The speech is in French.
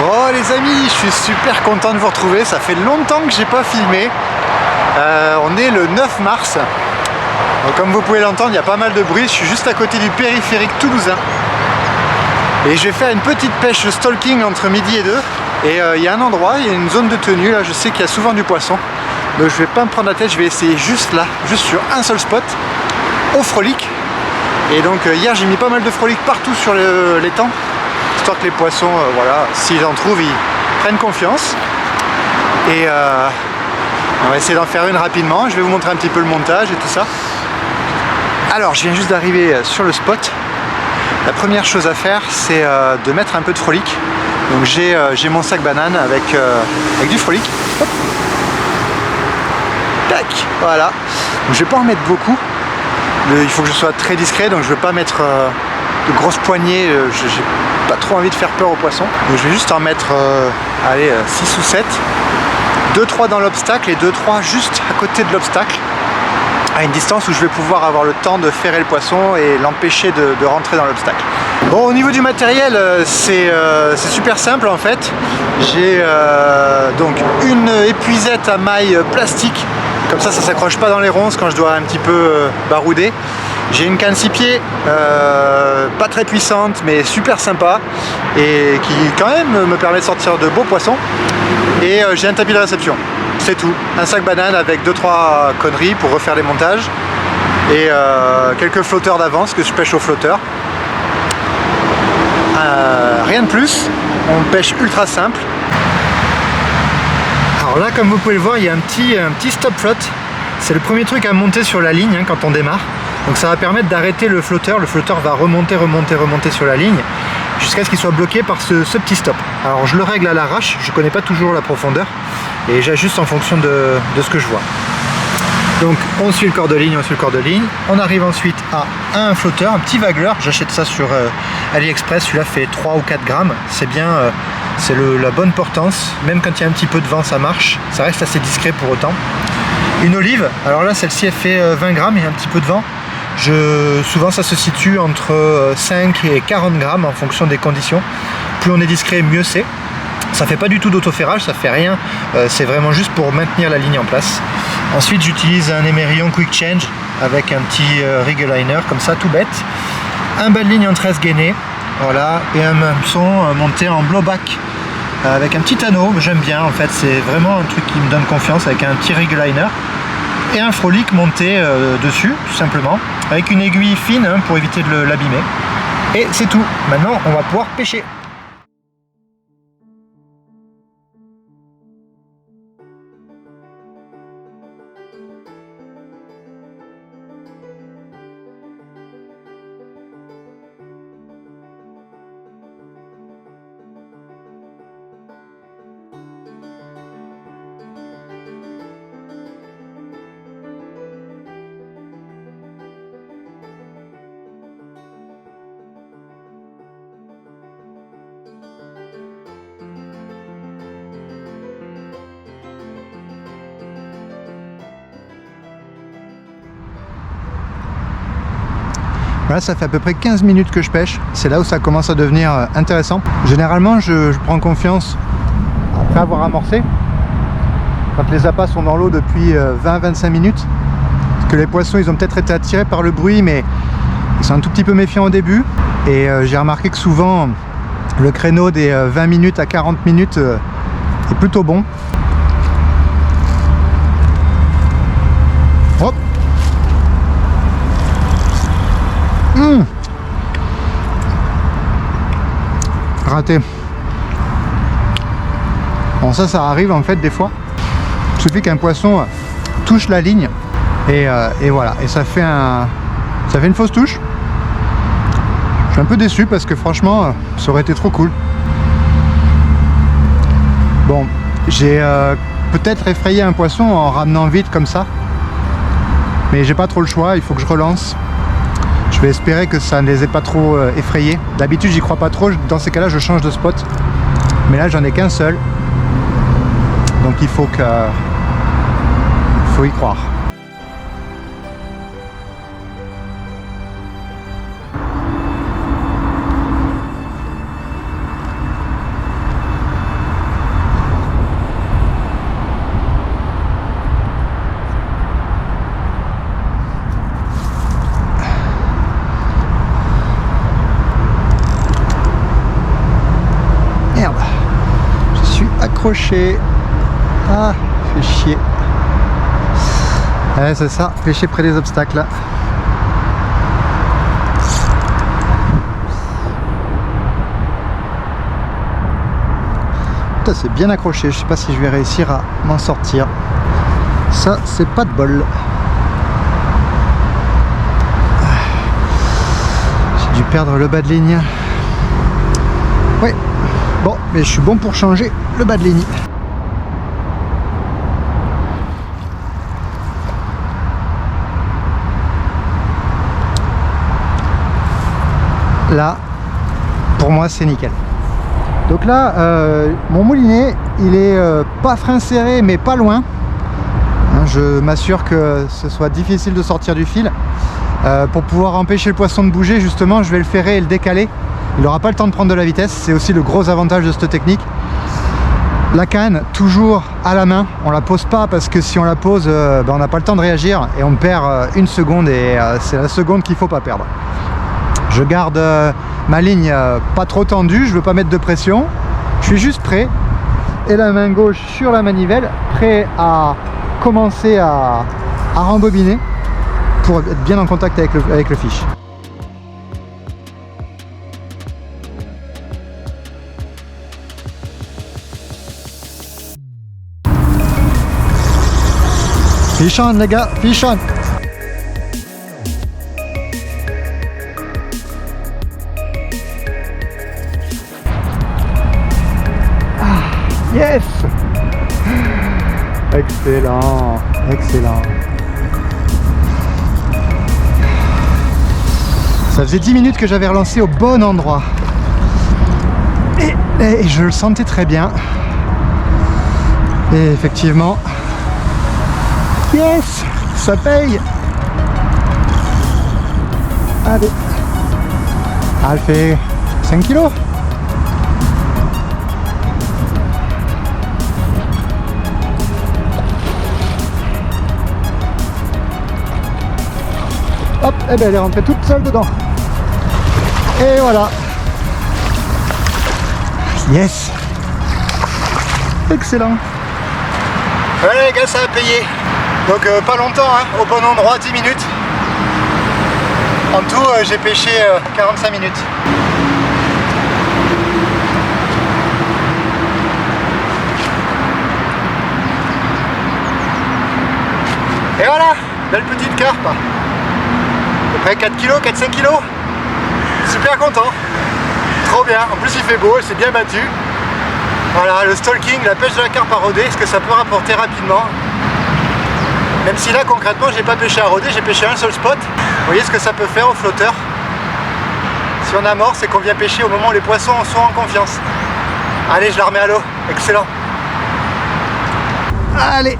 Bon les amis, je suis super content de vous retrouver, ça fait longtemps que j'ai pas filmé. On est le 9 mars. Donc, comme vous pouvez l'entendre, il y a pas mal de bruit, je suis juste à côté du périphérique toulousain. Et je vais faire une petite pêche stalking entre midi et 2. Et il y a un endroit, il y a une zone de tenue, là je sais qu'il y a souvent du poisson. Donc je vais pas me prendre la tête, je vais essayer juste là, juste sur un seul spot, au frolic. Et donc hier j'ai mis pas mal de frolic partout sur l'étang, histoire que les poissons, voilà, s'ils en trouvent, ils prennent confiance. Et on va essayer d'en faire une rapidement, je vais vous montrer un petit peu le montage et tout ça. Alors je viens juste d'arriver sur le spot. La première chose à faire, c'est de mettre un peu de frolic. Donc j'ai mon sac banane avec du frolic. Hop. Tac, voilà. Donc, je vais pas en mettre beaucoup. Il faut que je sois très discret, donc je ne veux pas mettre de grosses poignées. J'ai pas trop envie de faire peur aux poissons. Donc je vais juste en mettre allez, 6 ou 7. 2-3 dans l'obstacle et 2-3 juste à côté de l'obstacle, à une distance où je vais pouvoir avoir le temps de ferrer le poisson et l'empêcher de rentrer dans l'obstacle. Bon, au niveau du matériel, c'est super simple en fait. J'ai donc une épuisette à maille plastique, comme ça s'accroche pas dans les ronces quand je dois un petit peu barouder. J'ai une canne 6 pieds, pas très puissante mais super sympa et qui quand même me permet de sortir de beaux poissons. Et j'ai un tapis de réception. C'est tout, un sac banane avec 2-3 conneries pour refaire les montages et quelques flotteurs d'avance que je pêche au flotteur. Rien de plus, on pêche ultra simple. Alors là, comme vous pouvez le voir, il y a un petit stop float. C'est le premier truc à monter sur la ligne hein, quand on démarre. Donc ça va permettre d'arrêter le flotteur va remonter sur la ligne jusqu'à ce qu'il soit bloqué par ce petit stop. Alors je le règle à l'arrache, je ne connais pas toujours la profondeur et j'ajuste en fonction de ce que je vois. Donc on suit le corps de ligne, on arrive ensuite à un flotteur, un petit vagueleur, j'achète ça sur AliExpress, celui-là fait 3 ou 4 grammes, c'est bien, c'est la bonne portance, même quand il y a un petit peu de vent ça marche, ça reste assez discret pour autant. Une olive, alors là celle-ci elle fait 20 grammes, il y a un petit peu de vent. Souvent ça se situe entre 5 et 40 grammes en fonction des conditions. Plus on est discret, mieux c'est. Ça fait pas du tout d'autoferrage, ça fait rien. C'est vraiment juste pour maintenir la ligne en place. Ensuite j'utilise un émerillon Quick Change avec un petit rig liner comme ça, tout bête. Un bas de ligne en 13 gainés, voilà, et un hameçon monté en blowback avec un petit anneau. J'aime bien en fait, c'est vraiment un truc qui me donne confiance avec un petit rig liner. Et un frolic monté dessus, tout simplement, avec une aiguille fine hein, pour éviter de l'abîmer. Et c'est tout. Maintenant, on va pouvoir pêcher. Voilà, ça fait à peu près 15 minutes que je pêche. C'est là où ça commence à devenir intéressant. Généralement, je prends confiance après avoir amorcé. Quand les appâts sont dans l'eau depuis 20-25 minutes. Parce que les poissons, ils ont peut-être été attirés par le bruit, mais ils sont un tout petit peu méfiants au début. Et j'ai remarqué que souvent, le créneau des 20 minutes à 40 minutes est plutôt bon. Hop. Raté. Bon, ça arrive en fait des fois. Il suffit qu'un poisson touche la ligne et voilà, et ça fait une fausse touche. Je suis un peu déçu parce que franchement ça aurait été trop cool. Bon, j'ai peut-être effrayé un poisson en ramenant vite comme ça, mais j'ai pas trop le choix, il faut que je relance. Je vais espérer que ça ne les ait pas trop effrayés. D'habitude j'y crois pas trop, dans ces cas-là je change de spot. Mais là j'en ai qu'un seul. Donc il faut y croire. accroché. Ah, fait chier. Ouais, c'est ça, pêcher près des obstacles là. Putain, c'est bien accroché, je sais pas si je vais réussir à m'en sortir. Ça, c'est pas de bol. J'ai dû perdre le bas de ligne. Ouais, bon, mais je suis bon pour changer le bas de ligne. Là, pour moi, c'est nickel. Donc là, mon moulinet, il est pas frein serré, mais pas loin. Hein, je m'assure que ce soit difficile de sortir du fil. Pour pouvoir empêcher le poisson de bouger, justement, je vais le ferrer et le décaler. Il n'aura pas le temps de prendre de la vitesse. C'est aussi le gros avantage de cette technique. La canne, toujours à la main. On la pose pas parce que si on la pose, on n'a pas le temps de réagir et on perd une seconde et c'est la seconde qu'il ne faut pas perdre. Je garde ma ligne pas trop tendue, je veux pas mettre de pression. Je suis juste prêt. Et la main gauche sur la manivelle, prêt à commencer à rembobiner pour être bien en contact avec le fiche. Fish on les gars, fish on. Yes! Excellent, excellent. Ça faisait 10 minutes que j'avais relancé au bon endroit. Et je le sentais très bien. Et effectivement, yes! Ça paye! Allez! Elle fait 5 kilos. Hop, et bien elle est rentrée toute seule dedans. Et voilà. Yes. Excellent. Ouais les gars, ça a payé. Donc pas longtemps, hein, au bon endroit, 10 minutes. En tout, j'ai pêché 45 minutes. Et voilà, belle petite carpe. À peu près 4 kg, 4-5 kg. Super content. Trop bien. En plus il fait beau, elle s'est bien battue. Voilà, le stalking, la pêche de la carpe à rôder, ce que ça peut rapporter rapidement. Même si là concrètement j'ai pas pêché à rôder, j'ai pêché un seul spot. Vous voyez ce que ça peut faire au flotteur. Si on amorce, c'est qu'on vient pêcher au moment où les poissons sont en confiance. Allez, je la remets à l'eau. Excellent. Allez.